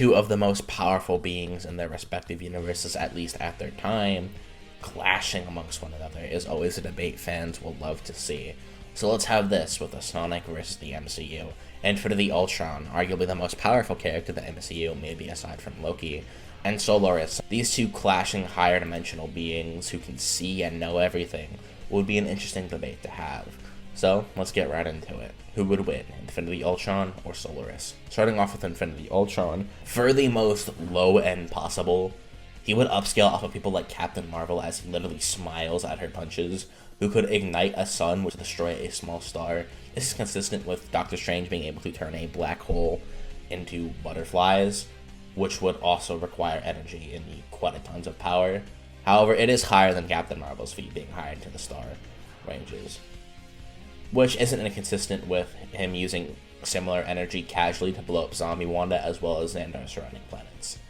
two of the most powerful beings in their respective universes, at least at their time, clashing amongst one another is always a debate fans will love to see. So let's have this with the Sonic versus the MCU. Infinity Ultron, arguably the most powerful character in the MCU, maybe aside from Loki, and Solaris. These two clashing higher dimensional beings who can see and know everything would be an interesting debate to have. So let's get right into it. Who would win, Infinity Ultron or Solaris? Starting off with Infinity Ultron, for the most low end possible, he would upscale off of people like Captain Marvel as he literally smiles at her punches, who could ignite a sun which would destroy a small star. This is consistent with Doctor Strange being able to turn a black hole into butterflies, which would also require energy and need quite a tons of power. However, it is higher than Captain Marvel's feat being higher into the star ranges, which isn't inconsistent with him using similar energy casually to blow up Zombie Wanda as well as Xandar's surrounding planets.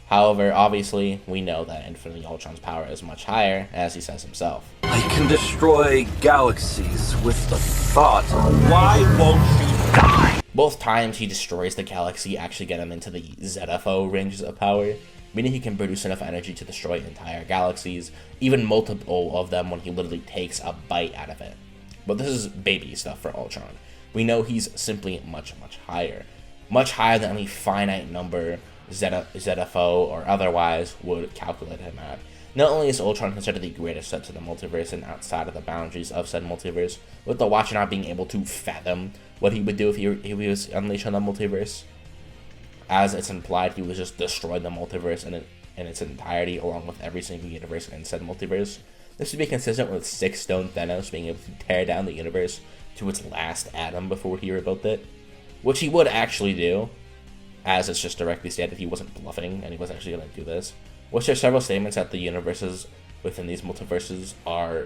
However, obviously, we know that Infinity Ultron's power is much higher, as he says himself. I can destroy galaxies with the thought. Why won't you die? Both times he destroys the galaxy actually get him into the ZFO ranges of power, meaning he can produce enough energy to destroy entire galaxies, even multiple of them when he literally takes a bite out of it. But this is baby stuff for Ultron. We know he's simply much higher than any finite number ZFO or otherwise would calculate him at. Not only is Ultron considered the greatest threat to the multiverse and outside of the boundaries of said multiverse, with the Watcher not being able to fathom what he would do if he was unleashed on the multiverse. As it's implied, he would just destroy the multiverse in its entirety along with every single universe in said multiverse. This would be consistent with 6-stone Thanos being able to tear down the universe to its last atom before he rebuilt it, which he would actually do, as it's just directly stated he wasn't bluffing and he was actually going to do this, which there's several statements that the universes within these multiverses are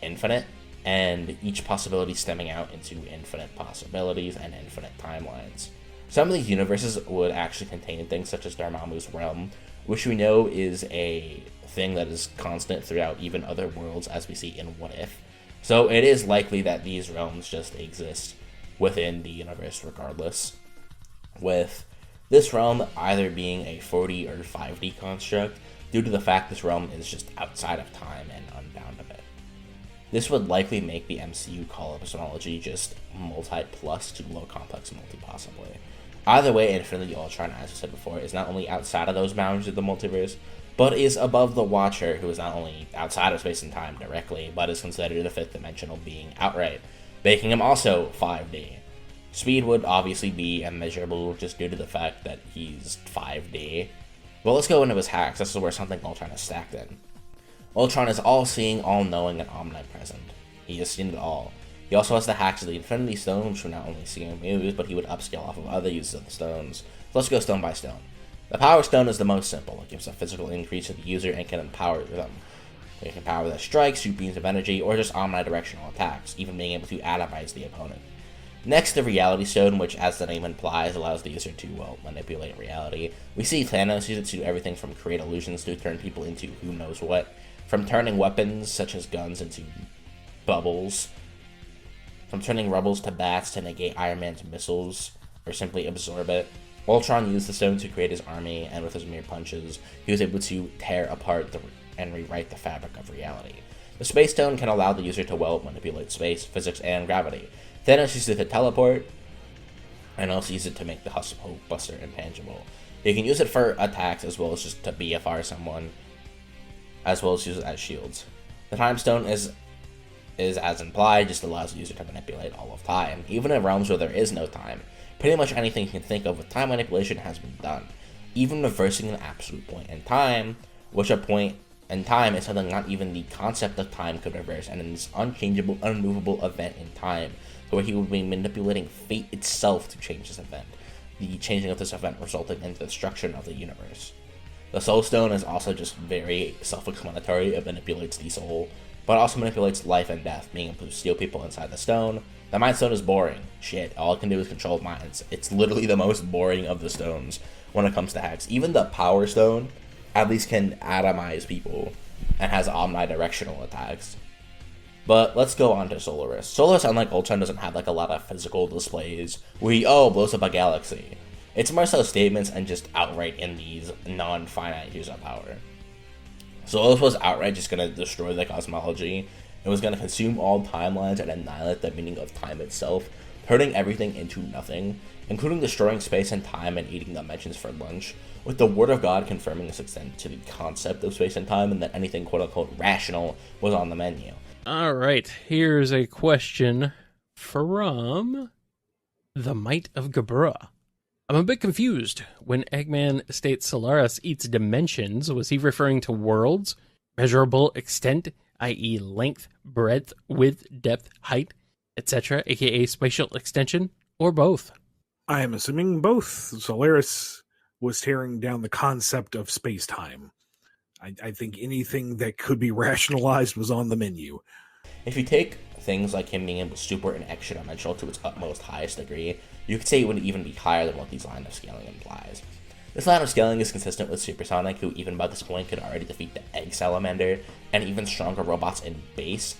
infinite, and each possibility stemming out into infinite possibilities and infinite timelines. Some of these universes would actually contain things such as Dormammu's realm, which we know is a thing that is constant throughout even other worlds as we see in What If. So it is likely that these realms just exist within the universe regardless, with this realm either being a 4D or 5D construct due to the fact this realm is just outside of time and unbound of it. This would likely make the MCU cosmology just multi-plus to low complex multi possibly. Either way, Infinity Ultron, as I said before, is not only outside of those boundaries of the multiverse, but is above the Watcher, who is not only outside of space and time directly, but is considered a fifth dimensional being outright, making him also 5D. Speed would obviously be immeasurable just due to the fact that he's 5D. Well, let's go into his hacks. This is where something Ultron is stacked in. Ultron is all-seeing, all-knowing, and omnipresent. He has seen it all. He also has the hacks of the Infinity Stone, which would not only see him use, but he would upscale off of other uses of the stones. So let's go stone by stone. The Power Stone is the most simple. It gives a physical increase to the user and can empower them. They can power their strikes, shoot beams of energy, or just omnidirectional attacks, even being able to atomize the opponent. Next, the Reality Stone, which, as the name implies, allows the user to, manipulate reality. We see Thanos use it to do everything from create illusions to turn people into who knows what, from turning weapons, such as guns, into bubbles, from turning rebels to bats to negate Iron Man's missiles, or simply absorb it. Ultron used the stone to create his army, and with his mere punches, he was able to tear apart and rewrite the fabric of reality. The Space Stone can allow the user to manipulate space, physics, and gravity. Thanos used it to teleport, and also used it to make the Hulk Buster intangible. You can use it for attacks as well as just to BFR someone, as well as use it as shields. The Time Stone is as implied, just allows the user to manipulate all of time, even in realms where there is no time. Pretty much anything you can think of with time manipulation has been done, even reversing an absolute point in time, which a point in time is something not even the concept of time could reverse, and in this unchangeable, unmovable event in time, where he would be manipulating fate itself to change this event, the changing of this event resulting in the destruction of the universe. The Soul Stone is also just very self-explanatory. It manipulates the soul, but also manipulates life and death, being able to steal people inside the stone. The Mind Stone is boring. Shit, all it can do is control minds. It's literally the most boring of the stones when it comes to hacks. Even the Power Stone at least can atomize people and has omnidirectional attacks. But let's go on to Solaris. Solaris, unlike Ultron, doesn't have a lot of physical displays where he, blows up a galaxy. It's more so statements and just outright in these non-finite use of power. Solaris was outright just going to destroy the cosmology. It was going to consume all timelines and annihilate the meaning of time itself, turning everything into nothing, including destroying space and time and eating dimensions for lunch, with the Word of God confirming its extent to the concept of space and time and that anything quote-unquote rational was on the menu. Alright, here's a question from the Might of Gabra. I'm a bit confused. When Eggman states Solaris eats dimensions, was he referring to worlds, measurable extent, i.e. length, breadth, width, depth, height, etc., aka spatial extension, or both? I am assuming both. Solaris was tearing down the concept of space-time. I think anything that could be rationalized was on the menu. If you take things like him being able to super and extra dimensional to its utmost highest degree, you could say it would even be higher than what these line of scaling implies. This line of scaling is consistent with Supersonic, who even by this point could already defeat the Egg Salamander and even stronger robots in base,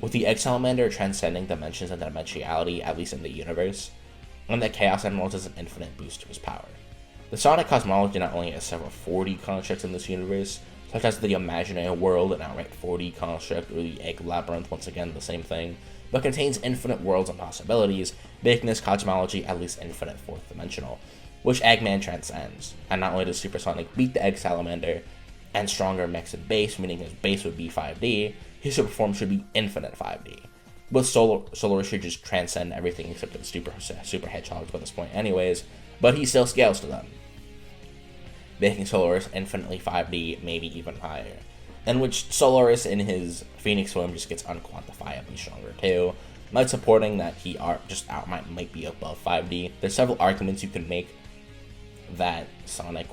with the Egg Salamander transcending dimensions and dimensionality, at least in the universe, and the Chaos Emerald is an infinite boost to his power. The Sonic cosmology not only has several 4D constructs in this universe, such as the Imaginary World, an outright 4D construct, or the Egg Labyrinth, once again the same thing, but contains infinite worlds and possibilities, making this cosmology at least infinite fourth dimensional, which Eggman transcends. And not only does Supersonic beat the Egg Salamander, and stronger mix in base, meaning his base would be 5D, his super form should be infinite 5D. But Solaris should just transcend everything except for the super hedgehogs by this point anyways, but he still scales to them, making Solaris infinitely 5D, maybe even higher. In which Solaris in his Phoenix form just gets unquantifiably stronger too, might supporting that he might be above 5D. There's several arguments you can make that Sonic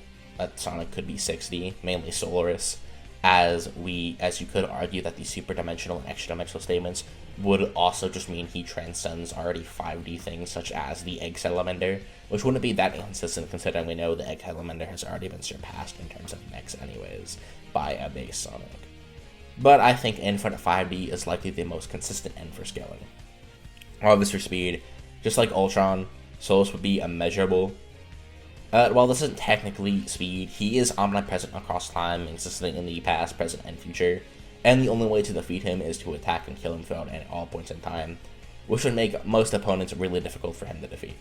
could be 6D, mainly Solaris, as you could argue that the super dimensional and extra dimensional statements would also just mean he transcends already 5D things such as the Egg Salamander, which wouldn't be that inconsistent considering we know the Egg Salamander has already been surpassed in terms of mechs anyways by a base Sonic. But I think infinite 5D is likely the most consistent end for scaling. Obviously for speed, just like Ultron, Solaris would be immeasurable. While this isn't technically speed, he is omnipresent across time, existing in the past, present, and future, and the only way to defeat him is to attack and kill him throughout at all points in time, which would make most opponents really difficult for him to defeat.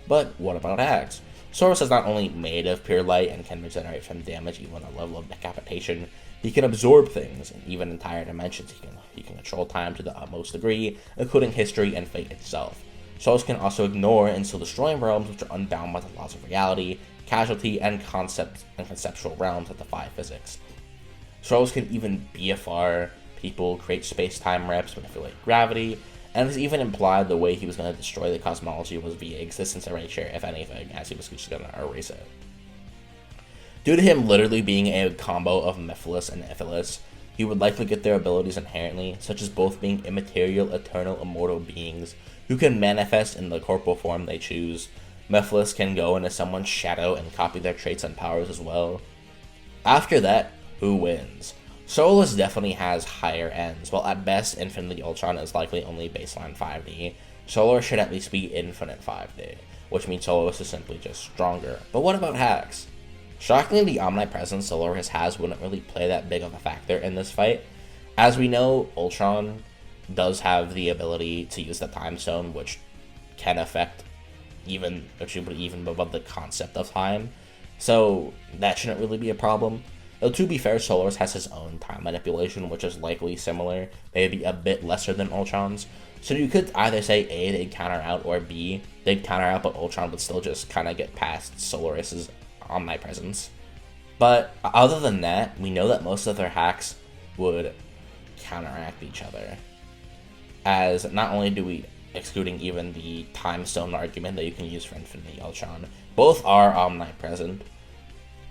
But what about Axe? Solaris is not only made of pure light and can regenerate from damage even at a level of decapitation, he can absorb things, and even entire dimensions. He can control time to the utmost degree, including history and fate itself. Solaris can also ignore and still destroy realms which are unbound by the laws of reality, casualty, and conceptual realms that defy physics. Solaris can even BFR people, create space-time reps, manipulate gravity, and it's even implied the way he was going to destroy the cosmology was via existence erasure, if anything, as he was just going to erase it. Due to him literally being a combo of mehphilis and ibilis, he would likely get their abilities inherently, such as both being immaterial, eternal, immortal beings who can manifest in the corporal form they choose. Mehphilis can go into someone's shadow and copy their traits and powers as well. After that, who wins? Solaris definitely has higher ends. While at best Infinity Ultron is likely only baseline 5D, Solaris should at least be infinite 5D, which means Solaris is simply just stronger. But what about hacks? Shockingly, the omnipresence Solaris has wouldn't really play that big of a factor in this fight. As we know, Ultron does have the ability to use the Time Stone, which can affect even above the concept of time, so that shouldn't really be a problem. Though to be fair, Solaris has his own time manipulation, which is likely similar, maybe a bit lesser than Ultron's. So you could either say A, they'd counter out, or B, they'd counter out, but Ultron would still just kind of get past Solaris's omnipresence. But other than that, we know that most of their hacks would counteract each other. As not only do we, excluding even the Time Stone argument that you can use for Infinity Ultron, both are omnipresent,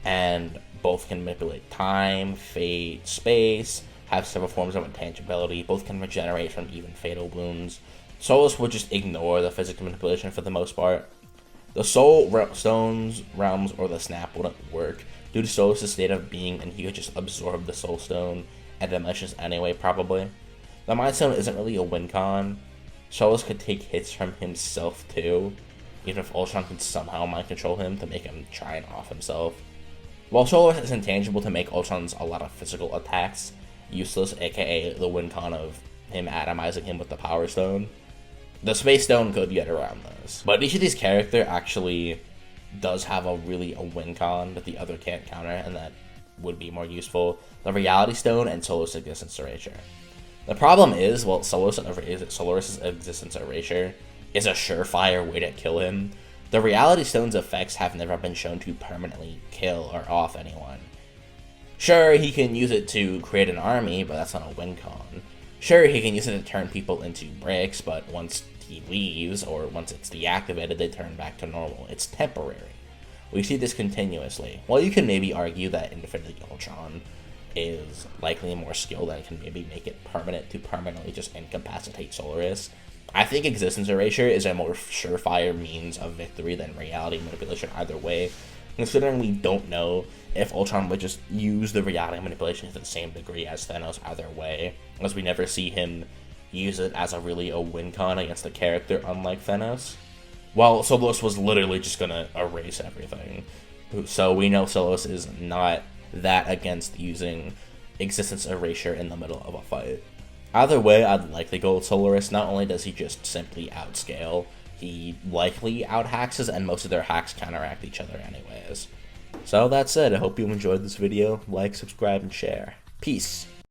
and both can manipulate time, fate, space, have several forms of intangibility, both can regenerate from even fatal wounds. Solaris would just ignore the physical manipulation for the most part. The Soul Stones, realms, or the Snap wouldn't work due to Solaris' state of being, and he could just absorb the Soul Stone and dimensions anyway, probably. The Mind Stone isn't really a win con. Solaris could take hits from himself too, even if Ultron can somehow mind control him to make him try and off himself. While Solaris is intangible to make Ultron's a lot of physical attacks useless, aka the win con of him atomizing him with the Power Stone, the Space Stone could get around those. But each of these characters actually does have a win con that the other can't counter, and that would be more useful. The Reality Stone and Solaris' Existence Erasure. The problem is, well, Solaris' Existence Erasure is a surefire way to kill him. The Reality Stone's effects have never been shown to permanently kill or off anyone. Sure, he can use it to create an army, but that's not a win con. Sure, he can use it to turn people into bricks, but once he leaves, or once it's deactivated, they turn back to normal. It's temporary. We see this continuously. While you can maybe argue that Infinity Ultron is likely more skilled and can maybe make it permanent to permanently just incapacitate Solaris, I think Existence Erasure is a more surefire means of victory than reality manipulation either way, considering we don't know if Ultron would just use the reality manipulation to the same degree as Thanos either way, as we never see him use it as a win con against the character, unlike Thanos. While Solaris was literally just gonna erase everything. So we know Solaris is not that against using Existence Erasure in the middle of a fight. Either way, I'd likely go with Solaris. Not only does he just simply outscale, he likely out-haxes, and most of their hacks counteract each other anyways. So that's it. I hope you enjoyed this video. Like, subscribe, and share. Peace.